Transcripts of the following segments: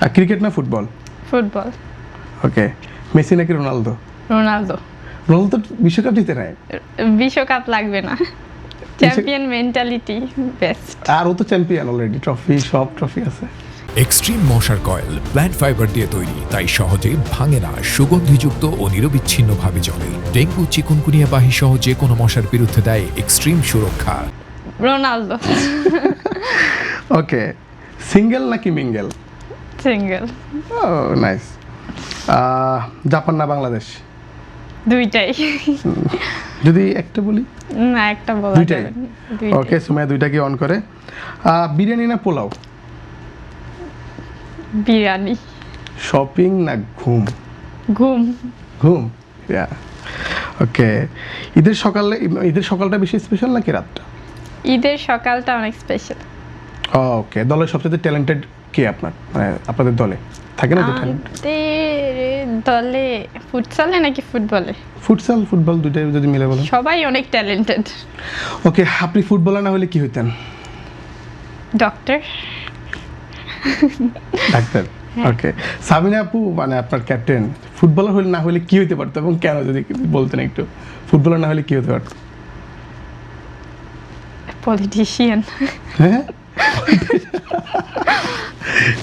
Cricket না football? Football. ওকে, Messi নাকি Ronaldo? Ronaldo. Ronaldo তো বিশ্বকাপ জিতে নেয়। বিশ্বকাপ লাগবে না, চ্যাম্পিয়ন মেন্টালিটি বেস্ট। আর ও তো চ্যাম্পিয়ন অলরেডি, ট্রফি সব ট্রফি আছে। এক্সট্রিম মশার কয়েল প্ল্যান্ট ফাইবার দিয়ে তৈরি, তাই সহজে ভাঙে না, সুগন্ধিযুক্ত ও নিরবিচ্ছিন্নভাবে জ্বলে। ডেঙ্গু, চিকুনগুনিয়া বাহি সহ যে কোনো মশার বিরুদ্ধে দেয় এক্সট্রিম সুরক্ষা। রোনালদো। ওকে, সিঙ্গেল নাকি মিঙ্গেল? সিঙ্গেল। ও নাইস। জাপান না বাংলাদেশ? দুইটাই। যদি একটা বলি? না, একটা বলা দুইটাই। যাবে না। দুইটাই। ওকে, সুমাইয়া দুইটাকে অন করে। বিরিয়ানি না পোলাও? বিরিয়ানি। শপিং না ঘুম? ঘুম। ঘুম, ইয়া। ওকে, ঈদের সকালটা বেশি স্পেশাল নাকি রাতটা? ঈদের সকালটা অনেক স্পেশাল। ওকে, দলের সবচেয়ে ট্যালেন্টেড কে আপনার, মানে আপনাদের দলে থাকে না যে ট্যালেন্ট? আমাদের দলে ফুটসালে নাকি ফুটবলে? ফুটসাল ফুটবল দুইটাই যদি মিলে বলেন। সবাই অনেক ট্যালেন্টেড। ওকে, আপনি ফুটবলার না হলে কি হইতেন? ডক্টর। ডাক্তার। ওকে, সাবিনা আপু মানে আপনার ক্যাপ্টেন, ফুটবলার হলে না হলে কি হইতে পারতো এবং কেন, যদি বলতেন একটু। ফুটবলার না হলে কি হতে পারতো? পলিটিশিয়ান। হ্যাঁ।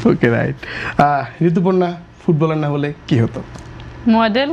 ওকে, রাইট। ঋতুপর্ণা ফুটবলার না হলে কি হতো? মডেল।